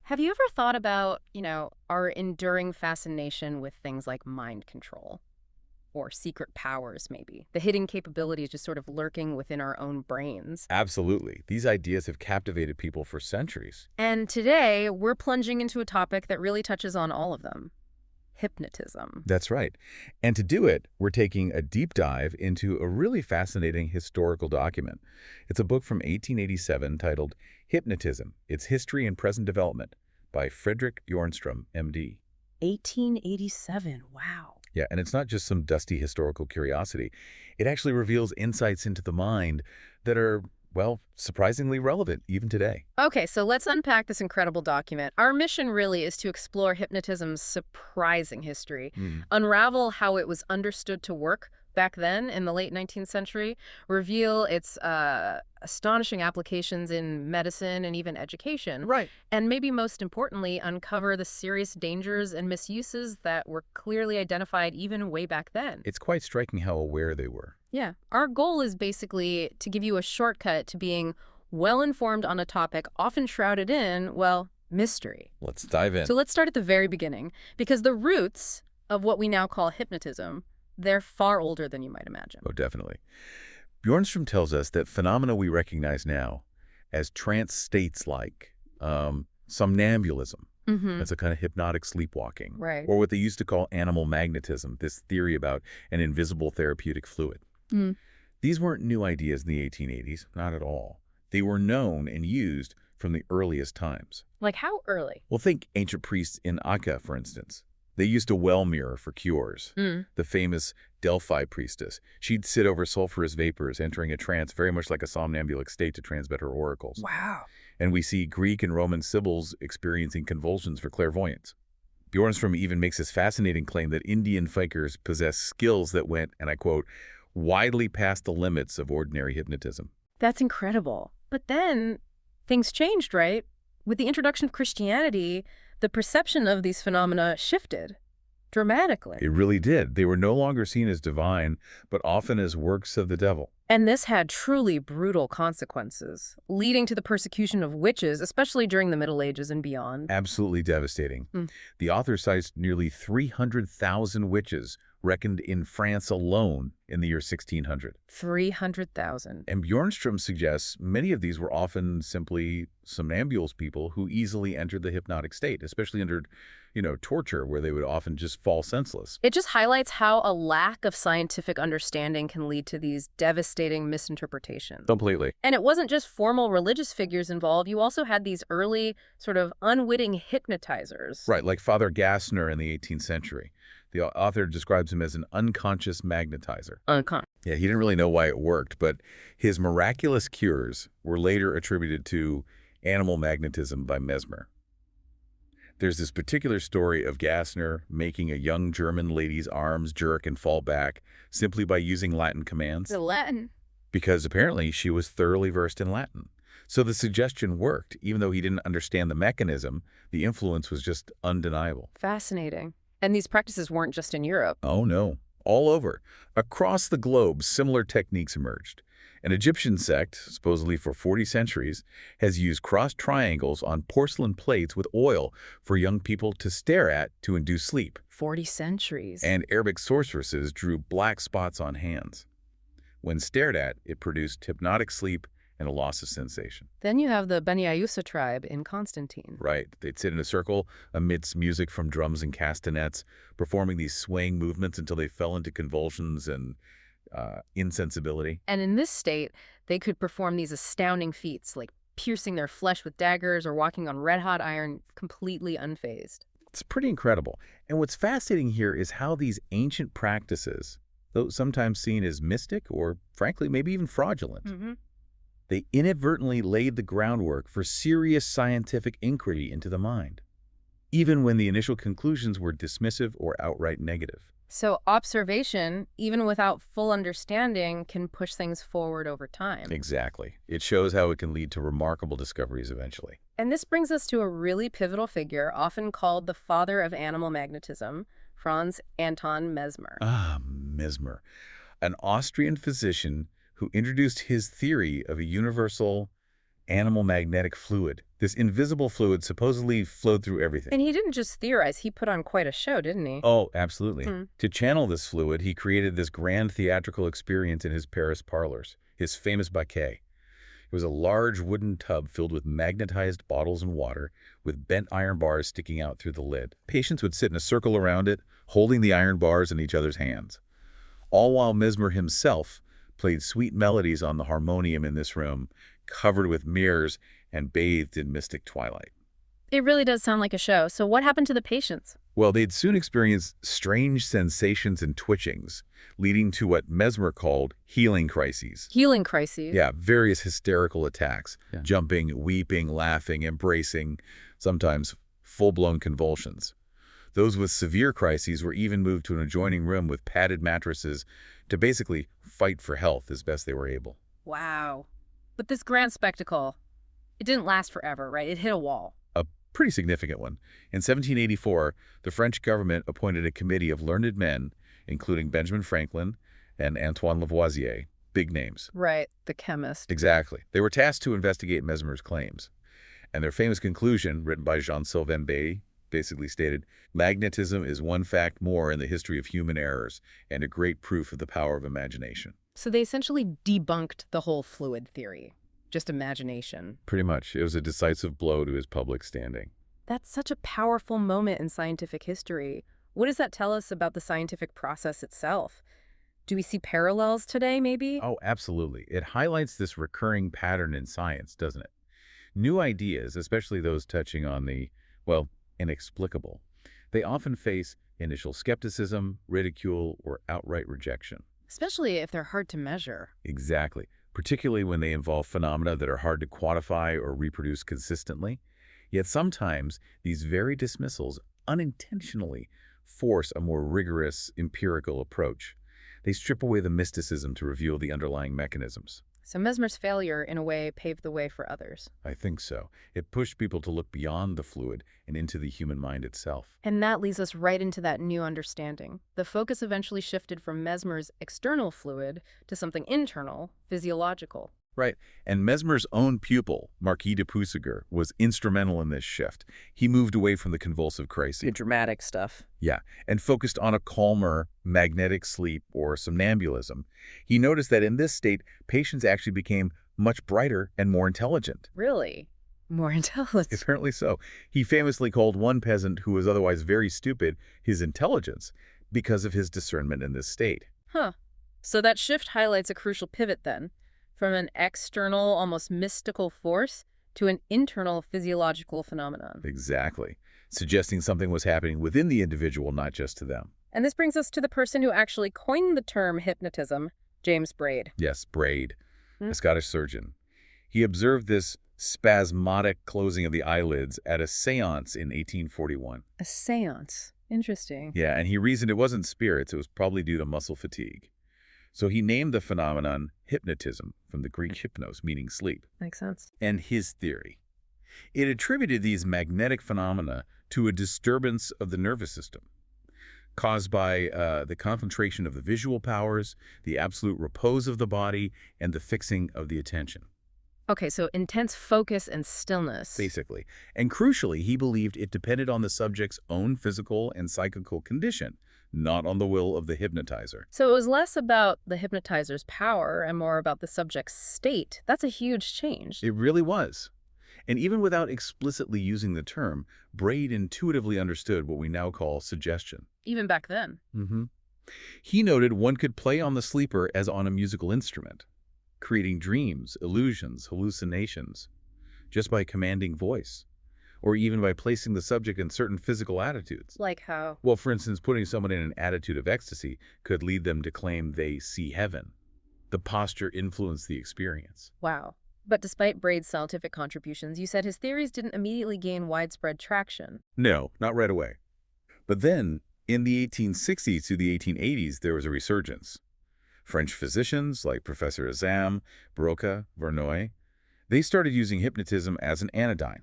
Have you ever thought about, our enduring fascination with things like mind control or secret powers, maybe? The hidden capabilities just sort of lurking within our own brains. Absolutely. These ideas have captivated people for centuries. And today, we're plunging into a topic that really touches on all of them: hypnotism. That's right. And to do it, we're taking a deep dive into a really fascinating historical document. It's a book from 1887 titled Hypnotism, Its History and Present Development by Frederik Bjornström, MD. 1887. Wow. Yeah, and it's not just some dusty historical curiosity. It actually reveals insights into the mind that are, well, surprisingly relevant even today. Okay, so let's unpack this incredible document. Our mission really is to explore hypnotism's surprising history, unravel how it was understood to work back then in the late 19th century, reveal its astonishing applications in medicine and even education, Right. and maybe most importantly, uncover the serious dangers and misuses that were clearly identified even way back then. It's quite striking how aware they were. Yeah. Our goal is basically to give you a shortcut to being well-informed on a topic often shrouded in, well, mystery. Let's dive in. So let's start at the very beginning, because the roots of what we now call hypnotism, they're far older than you might imagine. Oh, definitely. Bjornstrom tells us that phenomena we recognize now as trance states like somnambulism, that's a kind of hypnotic sleepwalking, Right. or what they used to call animal magnetism, this theory about an invisible therapeutic fluid. Mm. These weren't new ideas in the 1880s, not at all. They were known and used from the earliest times. Like how early? Well, think ancient priests in Akka, for instance. They used a well mirror for cures. The famous Delphi priestess. She'd sit over sulfurous vapors, entering a trance very much like a somnambulic state to transmit her oracles. Wow. And we see Greek and Roman sibyls experiencing convulsions for clairvoyance. Bjornstrom even makes this fascinating claim that Indian fakers possess skills that went, and I quote, widely past the limits of ordinary hypnotism. That's incredible. But then things changed, right? With the introduction of Christianity, the perception of these phenomena shifted dramatically. It really did. They were no longer seen as divine, but often as works of the devil. And this had truly brutal consequences, leading to the persecution of witches, especially during the Middle Ages and beyond. Absolutely devastating. The author cites nearly 300,000 witches reckoned in France alone in the year 1600. 300,000. And Bjornstrom suggests many of these were often simply somnambules people who easily entered the hypnotic state, especially under, torture, where they would often just fall senseless. It just highlights how a lack of scientific understanding can lead to these devastating misinterpretations. Completely. And it wasn't just formal religious figures involved. You also had these early sort of unwitting hypnotizers. Right, like Father Gassner in the 18th century. The author describes him as an unconscious magnetizer. Yeah, he didn't really know why it worked, but his miraculous cures were later attributed to animal magnetism by Mesmer. There's this particular story of Gassner making a young German lady's arms jerk and fall back simply by using Latin commands. The Latin. Because apparently she was thoroughly versed in Latin. So the suggestion worked. Even though he didn't understand the mechanism, the influence was just undeniable. Fascinating. And these practices weren't just in Europe. Oh, no. All over. Across the globe, similar techniques emerged. An Egyptian sect, supposedly for 40 centuries, has used crossed triangles on porcelain plates with oil for young people to stare at to induce sleep. 40 centuries. And Arabic sorceresses drew black spots on hands. When stared at, it produced hypnotic sleep and a loss of sensation. Then you have the Beni Ayusa tribe in Constantine. Right. They'd sit in a circle amidst music from drums and castanets, performing these swaying movements until they fell into convulsions and insensibility. And in this state, they could perform these astounding feats, like piercing their flesh with daggers or walking on red-hot iron, completely unfazed. It's pretty incredible. And what's fascinating here is how these ancient practices, though sometimes seen as mystic or, frankly, maybe even fraudulent, they inadvertently laid the groundwork for serious scientific inquiry into the mind, even when the initial conclusions were dismissive or outright negative. So observation, even without full understanding, can push things forward over time. Exactly. It shows how it can lead to remarkable discoveries eventually. And this brings us to a really pivotal figure, often called the father of animal magnetism, Franz Anton Mesmer. Ah, Mesmer. An Austrian physician who introduced his theory of a universal animal magnetic fluid. This invisible fluid supposedly flowed through everything. And he didn't just theorize, he put on quite a show, didn't he? Oh, absolutely. To channel this fluid, he created this grand theatrical experience in his Paris parlors, his famous baquet. It was a large wooden tub filled with magnetized bottles and water, with bent iron bars sticking out through the lid. Patients would sit in a circle around it, holding the iron bars in each other's hands. All while Mesmer himself played sweet melodies on the harmonium in this room, covered with mirrors and bathed in mystic twilight. It really does sound like a show. So what happened to the patients? Well, they'd soon experience strange sensations and twitchings, leading to what Mesmer called healing crises. Healing crises? Yeah, various hysterical attacks, jumping, weeping, laughing, embracing, sometimes full-blown convulsions. Those with severe crises were even moved to an adjoining room with padded mattresses to basically fight for health as best they were able. Wow. But this grand spectacle, it didn't last forever, right? It hit a wall. A pretty significant one. In 1784, the French government appointed a committee of learned men, including Benjamin Franklin and Antoine Lavoisier, big names. Right, the chemist. Exactly. They were tasked to investigate Mesmer's claims. And their famous conclusion, written by Jean-Sylvain Bay, basically stated, magnetism is one fact more in the history of human errors and a great proof of the power of imagination. So they essentially debunked the whole fluid theory. Just imagination. Pretty much. It was a decisive blow to his public standing. That's such a powerful moment in scientific history. What does that tell us about the scientific process itself? Do we see parallels today, maybe? Oh, absolutely. It highlights this recurring pattern in science, doesn't it? New ideas, especially those touching on the, well, inexplicable, they often face initial skepticism, ridicule, or outright rejection. Especially if they're hard to measure. Exactly. Particularly when they involve phenomena that are hard to quantify or reproduce consistently. Yet sometimes these very dismissals unintentionally force a more rigorous, empirical approach. They strip away the mysticism to reveal the underlying mechanisms. So Mesmer's failure, in a way, paved the way for others. I think so. It pushed people to look beyond the fluid and into the human mind itself. And that leads us right into that new understanding. The focus eventually shifted from Mesmer's external fluid to something internal, physiological. Right. And Mesmer's own pupil, Marquis de Puysegur, was instrumental in this shift. He moved away from the convulsive crises. The dramatic stuff. Yeah, and focused on a calmer, magnetic sleep or somnambulism. He noticed that in this state, patients actually became much brighter and more intelligent. Really? More intelligent? Apparently so. He famously called one peasant who was otherwise very stupid his intelligence because of his discernment in this state. Huh. So that shift highlights a crucial pivot then. From an external, almost mystical force to an internal physiological phenomenon. Exactly. Suggesting something was happening within the individual, not just to them. And this brings us to the person who actually coined the term hypnotism, James Braid. Yes, Braid, a Scottish surgeon. He observed this spasmodic closing of the eyelids at a séance in 1841. A séance. Interesting. Yeah, and he reasoned it wasn't spirits, it was probably due to muscle fatigue. So he named the phenomenon hypnotism, from the Greek hypnos, meaning sleep. Makes sense. And his theory. It attributed these magnetic phenomena to a disturbance of the nervous system, caused by the concentration of the visual powers, the absolute repose of the body, and the fixing of the attention. Okay, so intense focus and stillness. Basically. And crucially, he believed it depended on the subject's own physical and psychical condition, not on the will of the hypnotizer. So it was less about the hypnotizer's power and more about the subject's state. That's a huge change. It really was. And even without explicitly using the term, Braid intuitively understood what we now call suggestion. Even back then. He noted one could play on the sleeper as on a musical instrument, creating dreams, illusions, hallucinations, just by commanding voice, or even by placing the subject in certain physical attitudes. Like how? Well, for instance, putting someone in an attitude of ecstasy could lead them to claim they see heaven. The posture influenced the experience. Wow. But despite Braid's scientific contributions, you said his theories didn't immediately gain widespread traction. No, not right away. But then, in the 1860s to the 1880s, there was a resurgence. French physicians like Professor Azam, Broca, Verneuil, they started using hypnotism as an anodyne,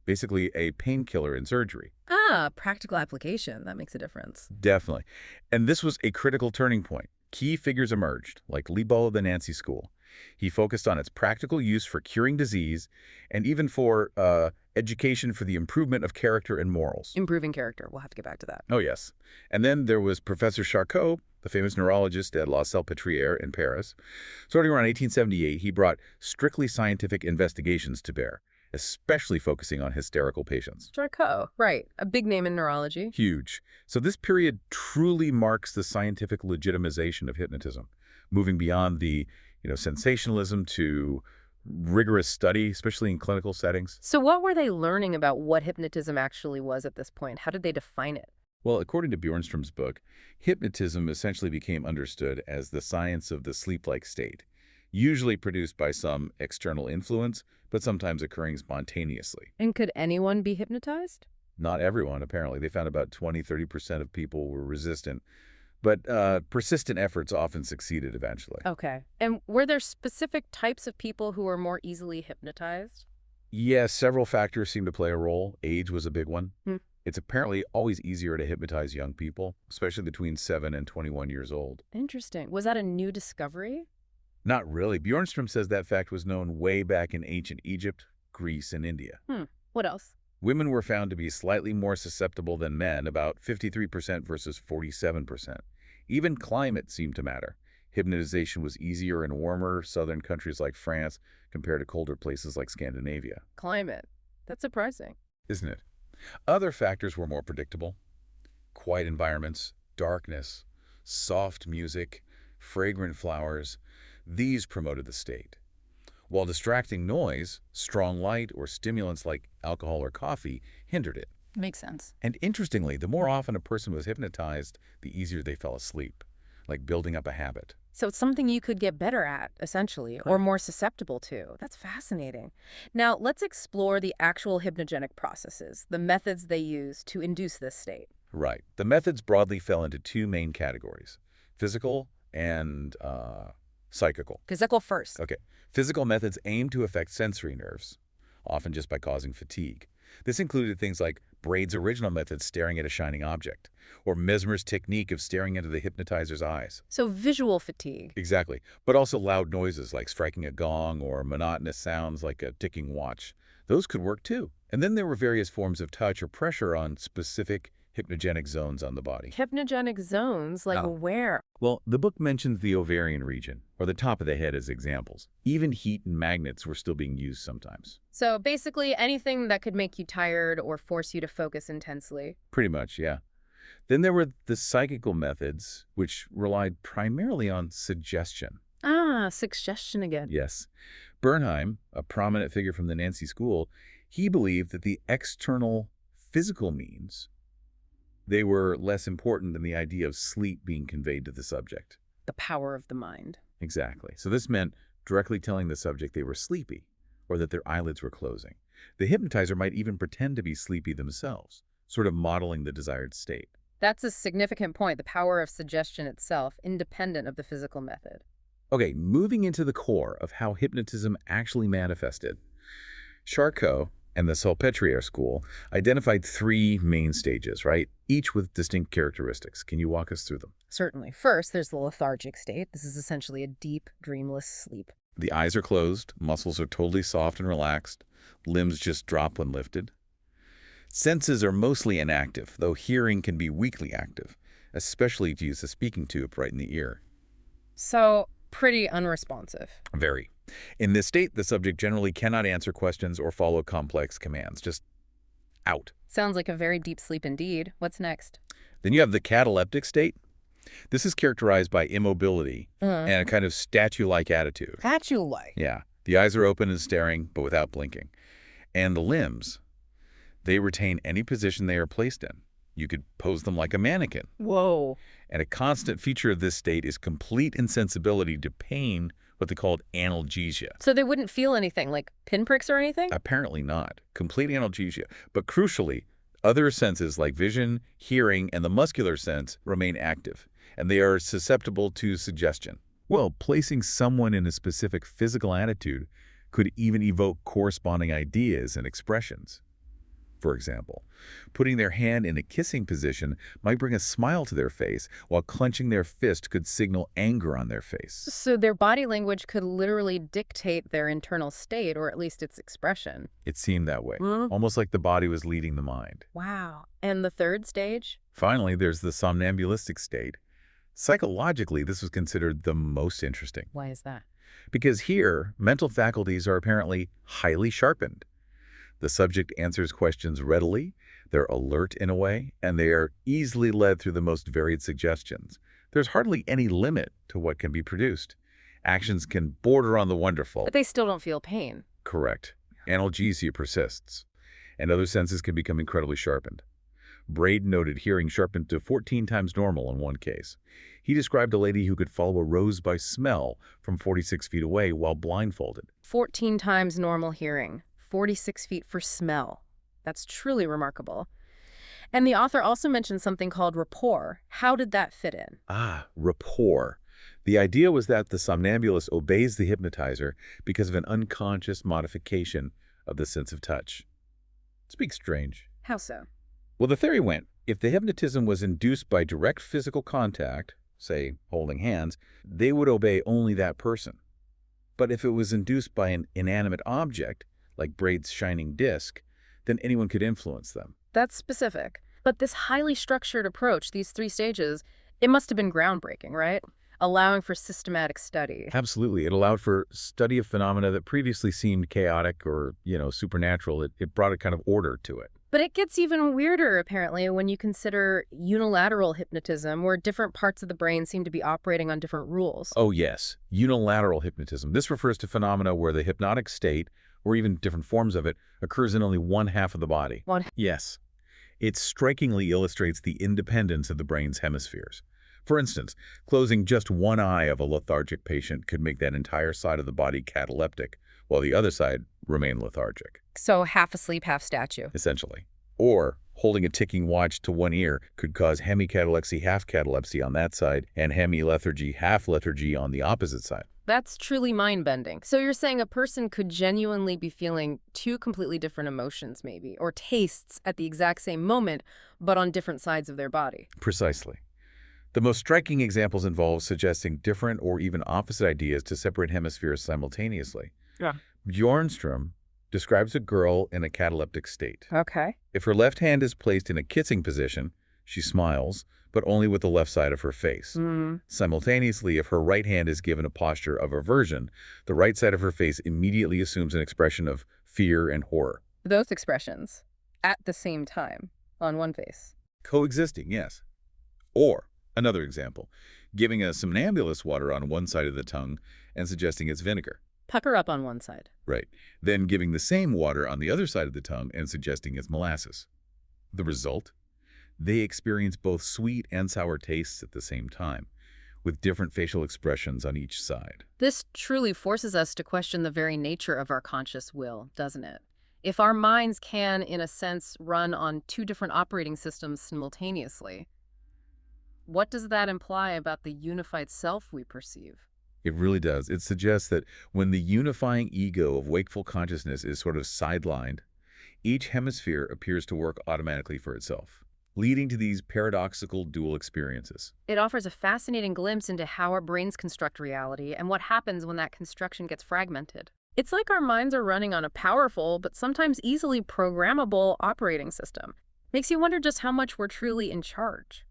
basically a painkiller in surgery. Ah, practical application. That makes a difference. Definitely. And this was a critical turning point. Key figures emerged, like Libo of the Nancy School, He focused on its practical use for curing disease and even for education for the improvement of character and morals. Improving character. We'll have to get back to that. Oh, yes. And then there was Professor Charcot, the famous neurologist at La Salpêtrière in Paris. Starting around 1878, he brought strictly scientific investigations to bear, especially focusing on hysterical patients. Charcot, right. A big name in neurology. Huge. So this period truly marks the scientific legitimization of hypnotism, moving beyond the, sensationalism to rigorous study, especially in clinical settings. So what were they learning about what hypnotism actually was at this point? How did they define it? Well, according to Bjornström's book, hypnotism essentially became understood as the science of the sleep-like state, usually produced by some external influence, but sometimes occurring spontaneously. And could anyone be hypnotized? Not everyone, apparently. They found about 20–30% of people were resistant, but persistent efforts often succeeded eventually. Okay. And were there specific types of people who were more easily hypnotized? Yes, several factors seem to play a role. Age was a big one. It's apparently always easier to hypnotize young people, especially between 7 and 21 years old. Interesting. Was that a new discovery? Not really. Bjornström says that fact was known way back in ancient Egypt, Greece, and India. What else? Women were found to be slightly more susceptible than men, about 53% versus 47%. Even climate seemed to matter. Hypnotization was easier in warmer southern countries like France compared to colder places like Scandinavia. Climate. That's surprising. Isn't it? Other factors were more predictable. Quiet environments, darkness, soft music, fragrant flowers. These promoted the state. While distracting noise, strong light, or stimulants like alcohol or coffee hindered it. Makes sense. And interestingly, the more often a person was hypnotized, the easier they fell asleep, like building up a habit. So it's something you could get better at, essentially, or more susceptible to. That's fascinating. Now, let's explore the actual hypnogenic processes, the methods they use to induce this state. Right. The methods broadly fell into two main categories, physical and psychical. Physical first. Okay. Physical methods aim to affect sensory nerves, often just by causing fatigue. This included things like Braid's original method, staring at a shining object, or Mesmer's technique of staring into the hypnotizer's eyes. So visual fatigue. Exactly. But also loud noises like striking a gong or monotonous sounds like a ticking watch. Those could work too. And then there were various forms of touch or pressure on specific hypnogenic zones on the body. Hypnogenic zones? Like where? Well, the book mentions the ovarian region, or the top of the head as examples. Even heat and magnets were still being used sometimes. So basically anything that could make you tired or force you to focus intensely. Pretty much, yeah. Then there were the psychical methods, which relied primarily on suggestion. Suggestion again. Yes. Bernheim, a prominent figure from the Nancy School, he believed that the external physical means, they were less important than the idea of sleep being conveyed to the subject. The power of the mind. Exactly. So this meant directly telling the subject they were sleepy or that their eyelids were closing. The hypnotizer might even pretend to be sleepy themselves, sort of modeling the desired state. That's a significant point, the power of suggestion itself, independent of the physical method. Okay, moving into the core of how hypnotism actually manifested. Charcot and the Salpêtrière school identified three main stages, right? Each with distinct characteristics. Can you walk us through them? Certainly. First, there's the lethargic state. This is essentially a deep, dreamless sleep. The eyes are closed, muscles are totally soft and relaxed, limbs just drop when lifted. Senses are mostly inactive, though hearing can be weakly active, especially to use a speaking tube right in the ear. So, pretty unresponsive. Very. In this state, the subject generally cannot answer questions or follow complex commands, just out. Sounds like a very deep sleep indeed. What's next? Then you have the cataleptic state. This is characterized by immobility and a kind of statue-like attitude. Statue-like? Yeah. The eyes are open and staring, but without blinking. And the limbs, they retain any position they are placed in. You could pose them like a mannequin. Whoa. And a constant feature of this state is complete insensibility to pain, what they called analgesia. So they wouldn't feel anything, like pinpricks or anything? Apparently not. Complete analgesia. But crucially, other senses like vision, hearing, and the muscular sense remain active, and they are susceptible to suggestion. Well, placing someone in a specific physical attitude could even evoke corresponding ideas and expressions. for example. Putting their hand in a kissing position might bring a smile to their face, while clenching their fist could signal anger on their face. So their body language could literally dictate their internal state, or at least its expression. It seemed that way, Mm. almost like the body was leading the mind. Wow. And the third stage? Finally, there's the somnambulistic state. Psychologically, this was considered the most interesting. Why is that? Because here, mental faculties are apparently highly sharpened. The subject answers questions readily, they're alert in a way, and they are easily led through the most varied suggestions. There's hardly any limit to what can be produced. Actions can border on the wonderful. But they still don't feel pain. Correct. Analgesia persists, and other senses can become incredibly sharpened. Braid noted hearing sharpened to 14 times normal in one case. He described a lady who could follow a rose by smell from 46 feet away while blindfolded. 14 times normal hearing, 46 feet for smell. That's truly remarkable. And the author also mentioned something called rapport. How did that fit in? Rapport. The idea was that the somnambulist obeys the hypnotizer because of an unconscious modification of the sense of touch. Speaks strange. How so? Well, the theory went, if the hypnotism was induced by direct physical contact, say holding hands, they would obey only that person. But if it was induced by an inanimate object, like Braid's shining disc, then anyone could influence them. That's specific. But this highly structured approach, these 3 stages, it must have been groundbreaking, right? Allowing for systematic study. Absolutely. It allowed for study of phenomena that previously seemed chaotic or, supernatural. It brought a kind of order to it. But it gets even weirder, apparently, when you consider unilateral hypnotism, where different parts of the brain seem to be operating on different rules. Oh, yes. Unilateral hypnotism. This refers to phenomena where the hypnotic state, or even different forms of it, occurs in only one half of the body. Yes. It strikingly illustrates the independence of the brain's hemispheres. For instance, closing just one eye of a lethargic patient could make that entire side of the body cataleptic, while the other side remain lethargic. So half asleep, half statue. Essentially. Or holding a ticking watch to one ear could cause hemicatalepsy, half catalepsy on that side, and hemilethargy, half lethargy on the opposite side. That's truly mind-bending. So you're saying a person could genuinely be feeling 2 completely different emotions, maybe, or tastes at the exact same moment, but on different sides of their body. Precisely. The most striking examples involve suggesting different or even opposite ideas to separate hemispheres simultaneously. Yeah. Bjornström describes a girl in a cataleptic state. Okay. If her left hand is placed in a kissing position, she smiles, but only with the left side of her face. Simultaneously, if her right hand is given a posture of aversion, the right side of her face immediately assumes an expression of fear and horror. Those expressions, at the same time, on one face. Coexisting, yes. Or, another example, giving a somnambulist water on one side of the tongue and suggesting it's vinegar. Pucker up on one side. Right. Then giving the same water on the other side of the tongue and suggesting it's molasses. The result? They experience both sweet and sour tastes at the same time, with different facial expressions on each side. This truly forces us to question the very nature of our conscious will, doesn't it? If our minds can, in a sense, run on 2 different operating systems simultaneously, what does that imply about the unified self we perceive? It really does. It suggests that when the unifying ego of wakeful consciousness is sort of sidelined, each hemisphere appears to work automatically for itself, leading to these paradoxical dual experiences. It offers a fascinating glimpse into how our brains construct reality and what happens when that construction gets fragmented. It's like our minds are running on a powerful but sometimes easily programmable operating system. Makes you wonder just how much we're truly in charge.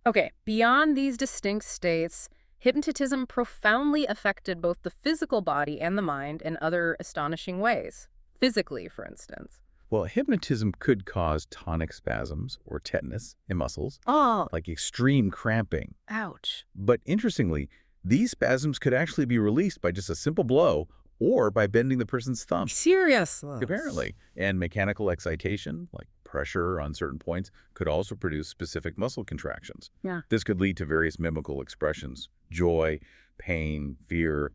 Okay, beyond these distinct states, hypnotism profoundly affected both the physical body and the mind in other astonishing ways. Physically, for instance. Well, hypnotism could cause tonic spasms or tetanus in muscles, like extreme cramping. Ouch. But interestingly, these spasms could actually be released by just a simple blow or by bending the person's thumb. Serious? Apparently. And mechanical excitation, like pressure on certain points, could also produce specific muscle contractions. Yeah. This could lead to various mimical expressions: joy, pain, fear,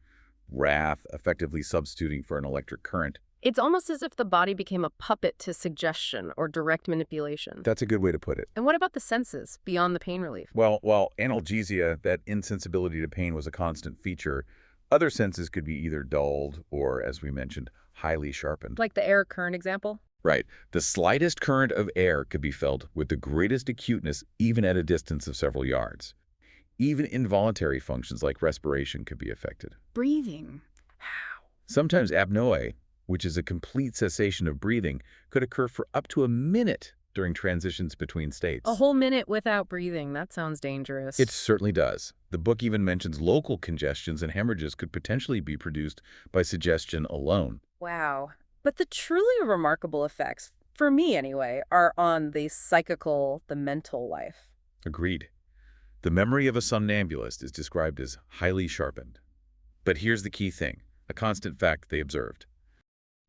wrath, effectively substituting for an electric current. It's almost as if the body became a puppet to suggestion or direct manipulation. That's a good way to put it. And what about the senses, beyond the pain relief? Well, while analgesia, that insensibility to pain, was a constant feature, other senses could be either dulled or, as we mentioned, highly sharpened. Like the air current example? Right. The slightest current of air could be felt with the greatest acuteness even at a distance of several yards. Even involuntary functions like respiration could be affected. Breathing. How? Sometimes apnoea, which is a complete cessation of breathing, could occur for up to a minute during transitions between states. A whole minute without breathing. That sounds It dangerous. certainly does. The book even mentions local congestions and hemorrhages could potentially be produced by suggestion alone. Wow. But the truly remarkable effects, for me anyway, are on the psychical, the mental life. Agreed. The memory of a somnambulist is described as highly sharpened. But here's the key thing, a constant fact they observed.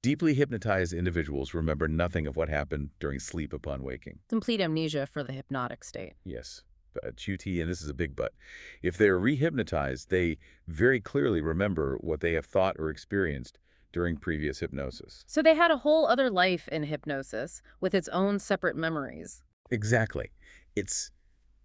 Deeply hypnotized individuals remember nothing of what happened during sleep upon waking. Complete amnesia for the hypnotic state. Yes, but QT, and this is a big but. If they're rehypnotized, they very clearly remember what they have thought or experienced during previous hypnosis. So they had a whole other life in hypnosis with its own separate memories. Exactly. It's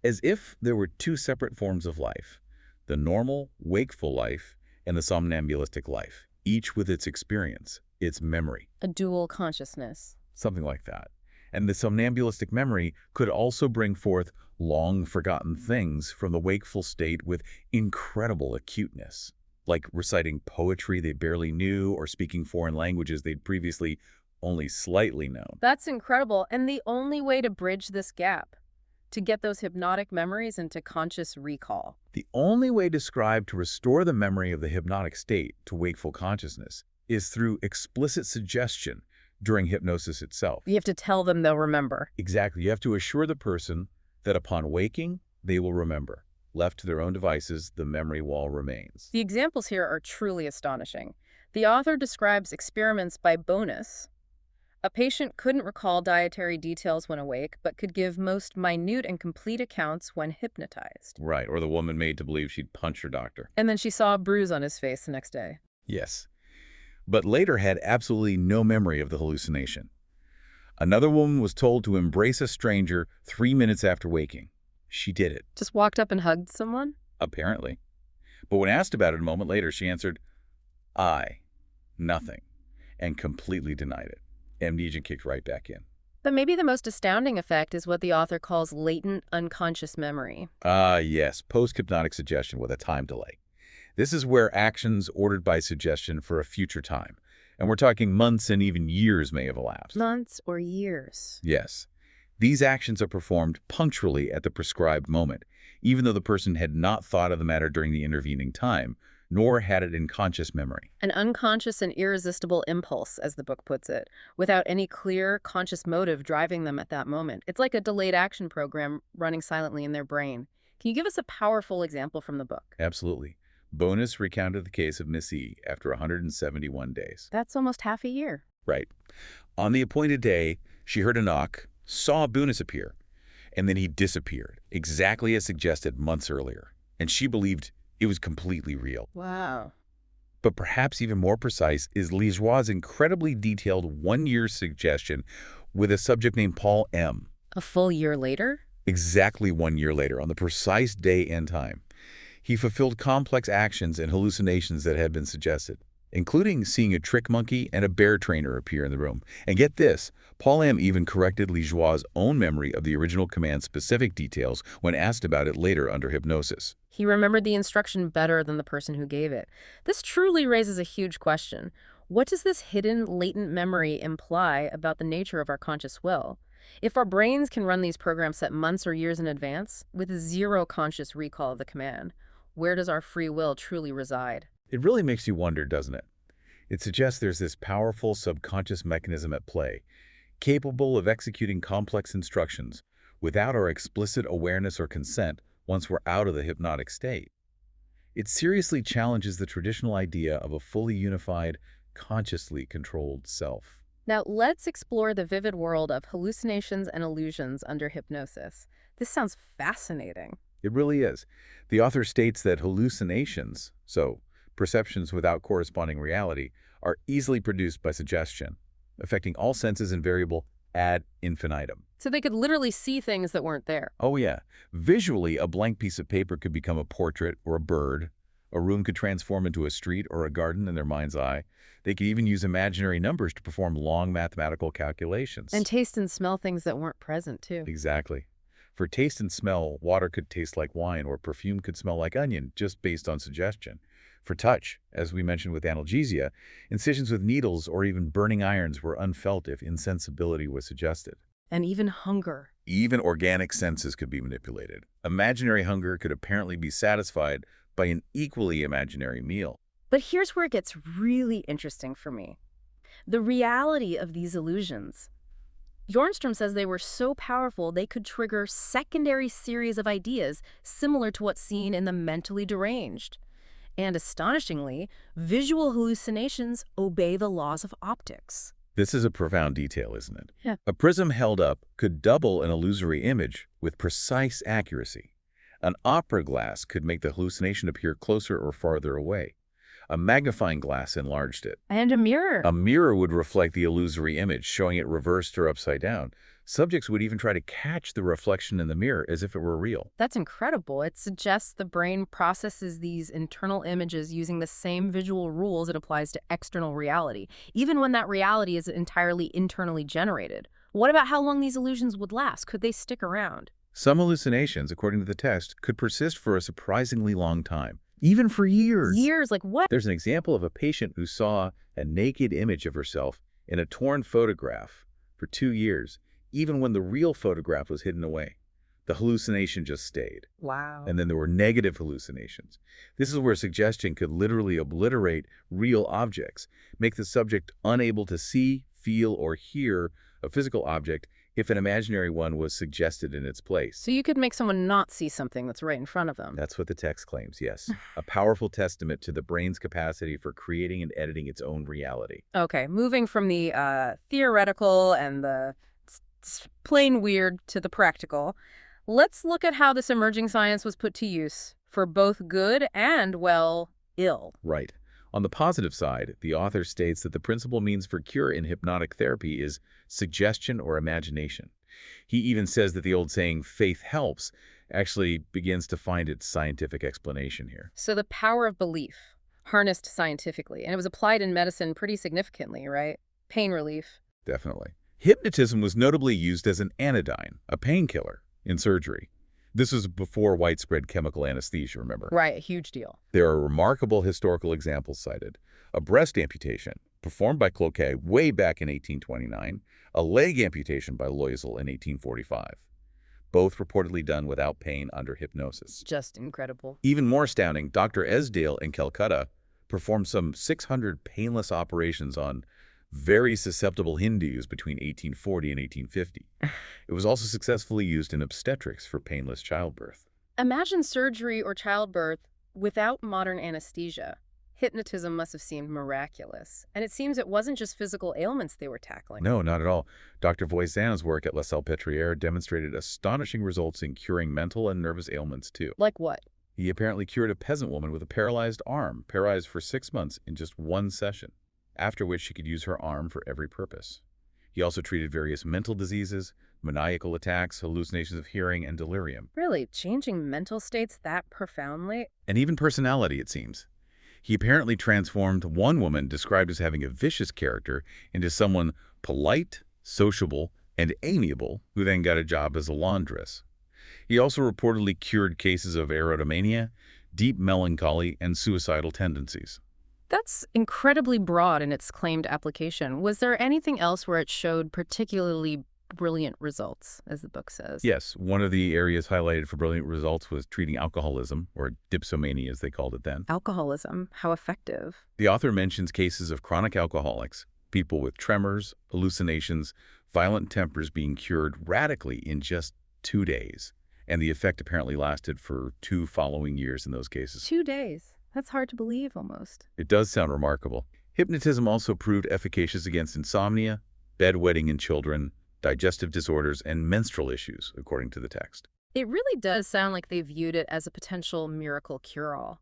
as if there were two separate forms of life, the normal, wakeful life and the somnambulistic life, each with its experience, its memory. A dual consciousness. Something like that. And the somnambulistic memory could also bring forth long-forgotten things from the wakeful state with incredible acuteness, like reciting poetry they barely knew or speaking foreign languages they'd previously only slightly known. That's incredible. And the only way to bridge this gap, to get those hypnotic memories into conscious recall. The only way described to restore the memory of the hypnotic state to wakeful consciousness is through explicit suggestion during hypnosis itself. You have to tell them they'll remember. Exactly. You have to assure the person that upon waking, they will remember. Left to their own devices, the memory wall remains. The examples here are truly astonishing. The author describes experiments by bonus. A patient couldn't recall dietary details when awake, but could give most minute and complete accounts when hypnotized. Right, or the woman made to believe she'd punch her doctor. And then she saw a bruise on his face the next day. Yes, but later had absolutely no memory of the hallucination. Another woman was told to embrace a stranger 3 minutes after waking. She did it. Just walked up and hugged someone? Apparently. But when asked about it a moment later, she answered, nothing, and completely denied it. Amnesia kicked right back in. But maybe the most astounding effect is what the author calls latent unconscious memory. Yes, post-hypnotic suggestion with a time delay. This is where actions ordered by suggestion for a future time. And we're talking months and even years may have elapsed. Months or years. Yes. These actions are performed punctually at the prescribed moment, even though the person had not thought of the matter during the intervening time, nor had it in conscious memory. An unconscious and irresistible impulse, as the book puts it, without any clear, conscious motive driving them at that moment. It's like a delayed action program running silently in their brain. Can you give us a powerful example from the book? Absolutely. Bonus recounted the case of Miss E after 171 days. That's almost half a year. Right. On the appointed day, she heard a knock, saw Bonus appear, and then he disappeared, exactly as suggested months earlier. And she believed it was completely real. Wow. But perhaps even more precise is Liégeois' incredibly detailed one-year suggestion with a subject named Paul M. A full year later? Exactly 1 year later, on the precise day and time. He fulfilled complex actions and hallucinations that had been suggested, including seeing a trick monkey and a bear trainer appear in the room. And get this, Paul M. even corrected Liégeois' own memory of the original command's specific details when asked about it later under hypnosis. He remembered the instruction better than the person who gave it. This truly raises a huge question. What does this hidden, latent memory imply about the nature of our conscious will? If our brains can run these programs set months or years in advance, with zero conscious recall of the command, where does our free will truly reside? It really makes you wonder, doesn't it? It suggests there's this powerful subconscious mechanism at play, capable of executing complex instructions without our explicit awareness or consent once we're out of the hypnotic state. It seriously challenges the traditional idea of a fully unified, consciously controlled self. Now, let's explore the vivid world of hallucinations and illusions under hypnosis. This sounds fascinating. It really is. The author states that hallucinations, so perceptions without corresponding reality, are easily produced by suggestion, affecting all senses and variable ad infinitum. So they could literally see things that weren't there. Oh yeah. Visually, a blank piece of paper could become a portrait or a bird A room could transform into a street or a garden in their mind's eye. They could even use imaginary numbers to perform long mathematical calculations. And taste and smell things that weren't present, too. Exactly. For taste and smell, water could taste like wine or perfume could smell like onion, just based on suggestion. For touch, as we mentioned with analgesia, incisions with needles or even burning irons were unfelt if insensibility was suggested. And even hunger. Even organic senses could be manipulated. Imaginary hunger could apparently be satisfied by an equally imaginary meal. But here's where it gets really interesting for me. The reality of these illusions. Bjornström says they were so powerful they could trigger secondary series of ideas similar to what's seen in the mentally deranged. And astonishingly, visual hallucinations obey the laws of optics. This is a profound detail, isn't it? Yeah. A prism held up could double an illusory image with precise accuracy. An opera glass could make the hallucination appear closer or farther away. A magnifying glass enlarged it. And a mirror. A mirror would reflect the illusory image, showing it reversed or upside down. Subjects would even try to catch the reflection in the mirror as if it were real. That's incredible. It suggests the brain processes these internal images using the same visual rules it applies to external reality, even when that reality is entirely internally generated. What about how long these illusions would last? Could they stick around? Some hallucinations, according to the text, could persist for a surprisingly long time, even for years. Years? Like what? There's an example of a patient who saw a naked image of herself in a torn photograph for 2 years, even when the real photograph was hidden away. The hallucination just stayed. Wow. And then there were negative hallucinations. This is where suggestion could literally obliterate real objects, make the subject unable to see, feel, or hear a physical object if an imaginary one was suggested in its place. So you could make someone not see something that's right in front of them. That's what the text claims, yes. A powerful testament to the brain's capacity for creating and editing its own reality. Okay, moving from the theoretical and the plain weird to the practical, let's look at how this emerging science was put to use for both good and, well, ill. Right. On the positive side, the author states that the principal means for cure in hypnotic therapy is suggestion or imagination. He even says that the old saying, faith helps, actually begins to find its scientific explanation here. So the power of belief, harnessed scientifically, and it was applied in medicine pretty significantly, right? Pain relief. Definitely. Hypnotism was notably used as an anodyne, a painkiller, in surgery. This was before widespread chemical anesthesia, remember? Right, a huge deal. There are remarkable historical examples cited. A breast amputation, performed by Cloquet way back in 1829, a leg amputation by Loisel in 1845. Both reportedly done without pain under hypnosis. Just incredible. Even more astounding, Dr. Esdale in Calcutta performed some 600 painless operations on very susceptible Hindus between 1840 and 1850. It was also successfully used in obstetrics for painless childbirth. Imagine surgery or childbirth without modern anesthesia. Hypnotism must have seemed miraculous. And it seems it wasn't just physical ailments they were tackling. No, not at all. Dr. Voisin's work at La Salpêtrière demonstrated astonishing results in curing mental and nervous ailments, too. Like what? He apparently cured a peasant woman with a paralyzed arm, paralyzed for 6 months in just one session, after which she could use her arm for every purpose. He also treated various mental diseases, maniacal attacks, hallucinations of hearing, and delirium. Really? Changing mental states that profoundly? And even personality, it seems. He apparently transformed one woman described as having a vicious character into someone polite, sociable, and amiable, who then got a job as a laundress. He also reportedly cured cases of erotomania, deep melancholy, and suicidal tendencies. That's incredibly broad in its claimed application. Was there anything else where it showed particularly brilliant results, as the book says? Yes, one of the areas highlighted for brilliant results was treating alcoholism, or dipsomania as they called it then. Alcoholism, how effective? The author mentions cases of chronic alcoholics, people with tremors, hallucinations, violent tempers being cured radically in just 2 days. And the effect apparently lasted for 2 following years in those cases. 2 days. That's hard to believe, almost. It does sound remarkable. Hypnotism also proved efficacious against insomnia, bedwetting in children, digestive disorders, and menstrual issues, according to the text. It really does sound like they viewed it as a potential miracle cure-all.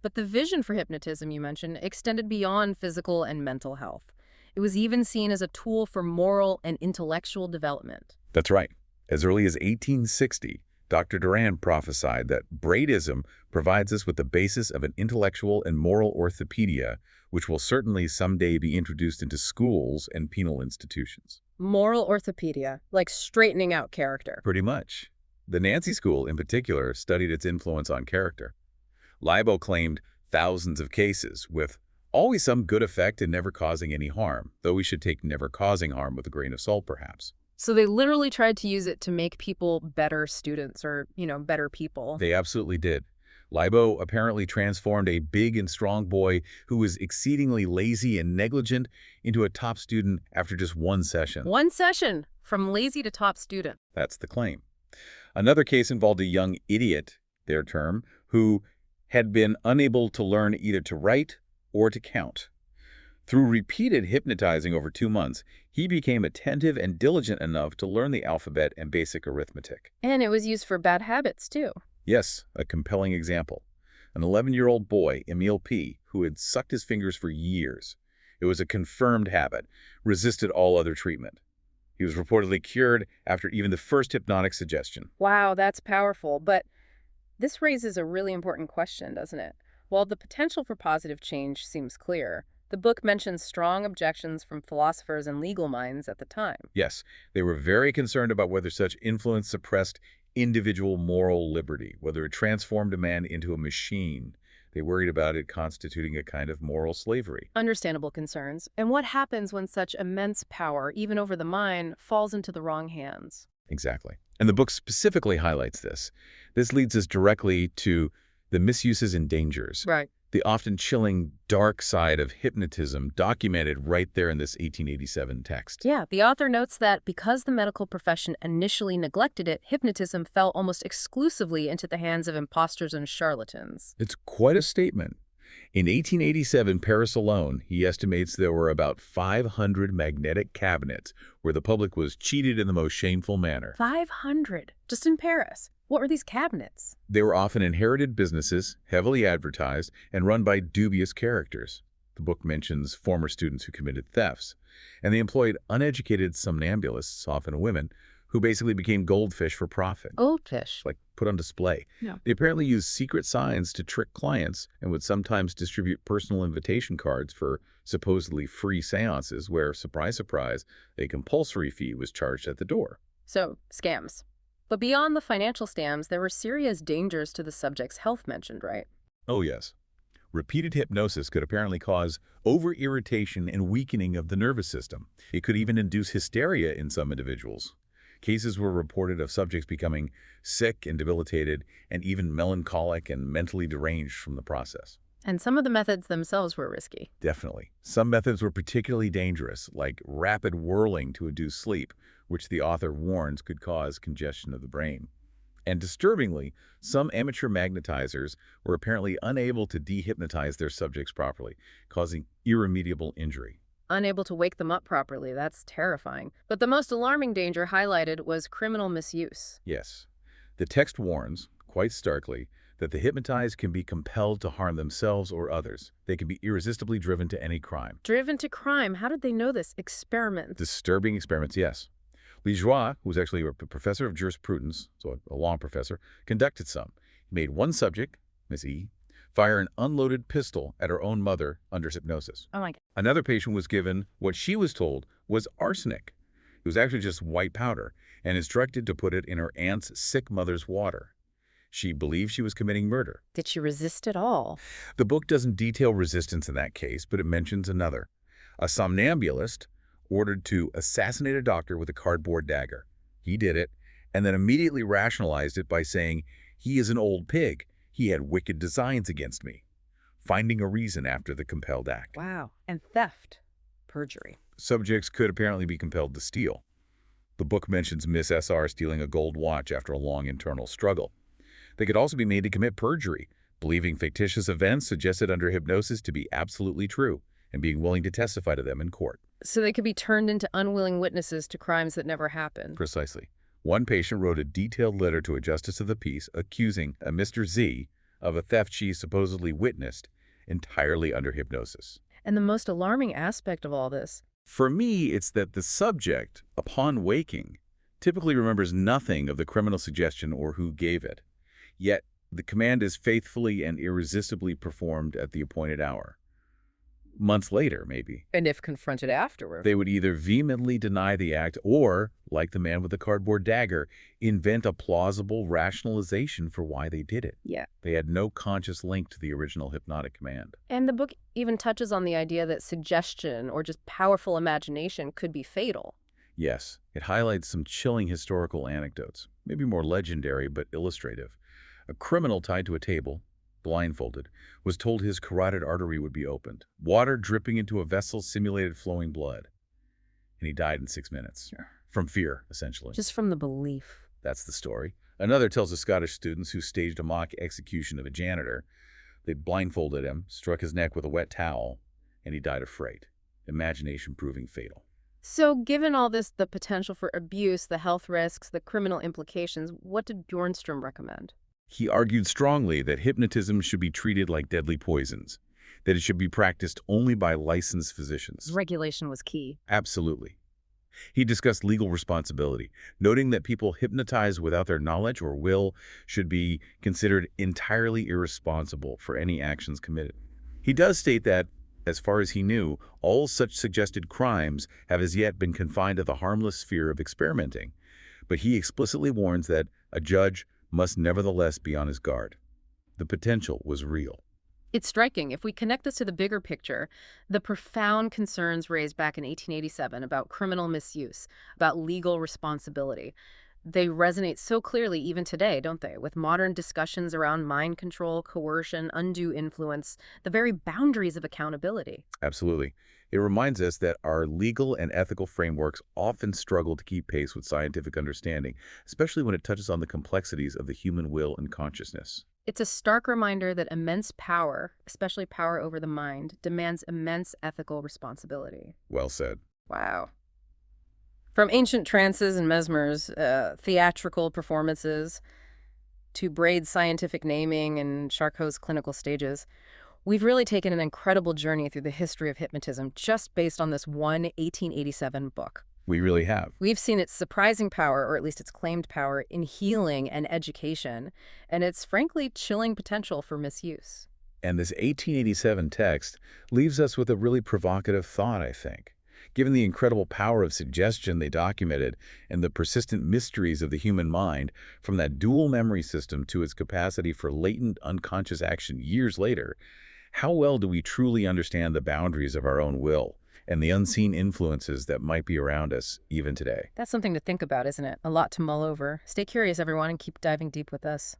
But the vision for hypnotism you mentioned extended beyond physical and mental health. It was even seen as a tool for moral and intellectual development. That's right. As early as 1860, Dr. Duran prophesied that Braidism provides us with the basis of an intellectual and moral orthopedia, which will certainly someday be introduced into schools and penal institutions. Moral orthopedia, like straightening out character. Pretty much. The Nancy School, in particular, studied its influence on character. Libo claimed thousands of cases, with always some good effect and never causing any harm, though we should take never causing harm with a grain of salt, perhaps. So they literally tried to use it to make people better students or, better people. They absolutely did. Libo apparently transformed a big and strong boy who was exceedingly lazy and negligent into a top student after just one session. One session, from lazy to top student. That's the claim. Another case involved a young idiot, their term, who had been unable to learn either to write or to count. Through repeated hypnotizing over 2 months, he became attentive and diligent enough to learn the alphabet and basic arithmetic. And it was used for bad habits, too. Yes, a compelling example. An 11-year-old boy, Emil P., who had sucked his fingers for years. It was a confirmed habit, resisted all other treatment. He was reportedly cured after even the first hypnotic suggestion. Wow, that's powerful. But this raises a really important question, doesn't it? While the potential for positive change seems clear, the book mentions strong objections from philosophers and legal minds at the time. Yes, they were very concerned about whether such influence suppressed individual moral liberty, whether it transformed a man into a machine. They worried about it constituting a kind of moral slavery. Understandable concerns. And what happens when such immense power, even over the mind, falls into the wrong hands? Exactly. And the book specifically highlights this. This leads us directly to the misuses and dangers. Right. The often chilling, dark side of hypnotism documented right there in this 1887 text. Yeah, the author notes that because the medical profession initially neglected it, hypnotism fell almost exclusively into the hands of imposters and charlatans. It's quite a statement. In 1887, Paris alone, he estimates there were about 500 magnetic cabinets where the public was cheated in the most shameful manner. 500? Just in Paris? What were these cabinets? They were often inherited businesses, heavily advertised, and run by dubious characters. The book mentions former students who committed thefts, and they employed uneducated somnambulists, often women, who basically became goldfish for profit. Goldfish? Like put on display. Yeah. They apparently used secret signs to trick clients and would sometimes distribute personal invitation cards for supposedly free seances where, surprise, surprise, a compulsory fee was charged at the door. So, scams. But beyond the financial scams, there were serious dangers to the subject's health mentioned, right? Oh, yes. Repeated hypnosis could apparently cause over-irritation and weakening of the nervous system. It could even induce hysteria in some individuals. Cases were reported of subjects becoming sick and debilitated and even melancholic and mentally deranged from the process. And some of the methods themselves were risky. Definitely. Some methods were particularly dangerous, like rapid whirling to induce sleep, which the author warns could cause congestion of the brain. And disturbingly, some amateur magnetizers were apparently unable to dehypnotize their subjects properly, causing irremediable injury. Unable to wake them up properly, that's terrifying. But the most alarming danger highlighted was criminal misuse. Yes. The text warns, quite starkly, that the hypnotized can be compelled to harm themselves or others. They can be irresistibly driven to any crime. Driven to crime? How did they know this? Experiments. Disturbing experiments, yes. Lijois, who was actually a professor of jurisprudence, so a law professor, conducted some. He made one subject, Miss E, fire an unloaded pistol at her own mother under hypnosis. Oh my God. Another patient was given what she was told was arsenic. It was actually just white powder, and instructed to put it in her aunt's sick mother's water. She believed she was committing murder. Did she resist at all? The book doesn't detail resistance in that case, but it mentions another. A somnambulist ordered to assassinate a doctor with a cardboard dagger. He did it, and then immediately rationalized it by saying, "He is an old pig. He had wicked designs against me," finding a reason after the compelled act. Wow. And theft. Perjury. Subjects could apparently be compelled to steal. The book mentions Miss S.R. stealing a gold watch after a long internal struggle. They could also be made to commit perjury, believing fictitious events suggested under hypnosis to be absolutely true, and being willing to testify to them in court. So they could be turned into unwilling witnesses to crimes that never happened. Precisely. One patient wrote a detailed letter to a justice of the peace accusing a Mr. Z of a theft she supposedly witnessed entirely under hypnosis. And the most alarming aspect of all this? For me, it's that the subject, upon waking, typically remembers nothing of the criminal suggestion or who gave it. Yet, the command is faithfully and irresistibly performed at the appointed hour. Months later, maybe, And if confronted afterward. they would either vehemently deny the act or, like the man with the cardboard dagger, invent a plausible rationalization for why they did it. Yeah. They had no conscious link to the original hypnotic command. And the book even touches on the idea that suggestion or just powerful imagination could be fatal. Yes, it highlights some chilling historical anecdotes, maybe more legendary but illustrative. A criminal tied to a table, blindfolded, was told his carotid artery would be opened. Water dripping into a vessel simulated flowing blood. And he died in 6 minutes. Sure. From fear, essentially. Just from the belief. That's the story. Another tells of Scottish students who staged a mock execution of a janitor. They blindfolded him, struck his neck with a wet towel, and he died of fright. Imagination proving fatal. So given all this, the potential for abuse, the health risks, the criminal implications, what did Bjornström recommend? He argued strongly that hypnotism should be treated like deadly poisons, that it should be practiced only by licensed physicians. Regulation was key. Absolutely. He discussed legal responsibility, noting that people hypnotized without their knowledge or will should be considered entirely irresponsible for any actions committed. He does state that, as far as he knew, all such suggested crimes have as yet been confined to the harmless sphere of experimenting, but he explicitly warns that a judge must nevertheless be on his guard. The potential was real. It's striking. If we connect this to the bigger picture, the profound concerns raised back in 1887 about criminal misuse, about legal responsibility, they resonate so clearly even today, don't they? With modern discussions around mind control, coercion, undue influence, the very boundaries of accountability. Absolutely. It reminds us that our legal and ethical frameworks often struggle to keep pace with scientific understanding, especially when it touches on the complexities of the human will and consciousness. It's a stark reminder that immense power, especially power over the mind, demands immense ethical responsibility. Well said. Wow. From ancient trances and mesmers, theatrical performances, to Braid's scientific naming and Charcot's clinical stages, we've really taken an incredible journey through the history of hypnotism just based on this one 1887 book. We really have. We've seen its surprising power, or at least its claimed power, in healing and education, and its frankly chilling potential for misuse. And this 1887 text leaves us with a really provocative thought, I think. Given the incredible power of suggestion they documented and the persistent mysteries of the human mind, from that dual memory system to its capacity for latent unconscious action years later, how well do we truly understand the boundaries of our own will and the unseen influences that might be around us even today? That's something to think about, isn't it? A lot to mull over. Stay curious, everyone, and keep diving deep with us.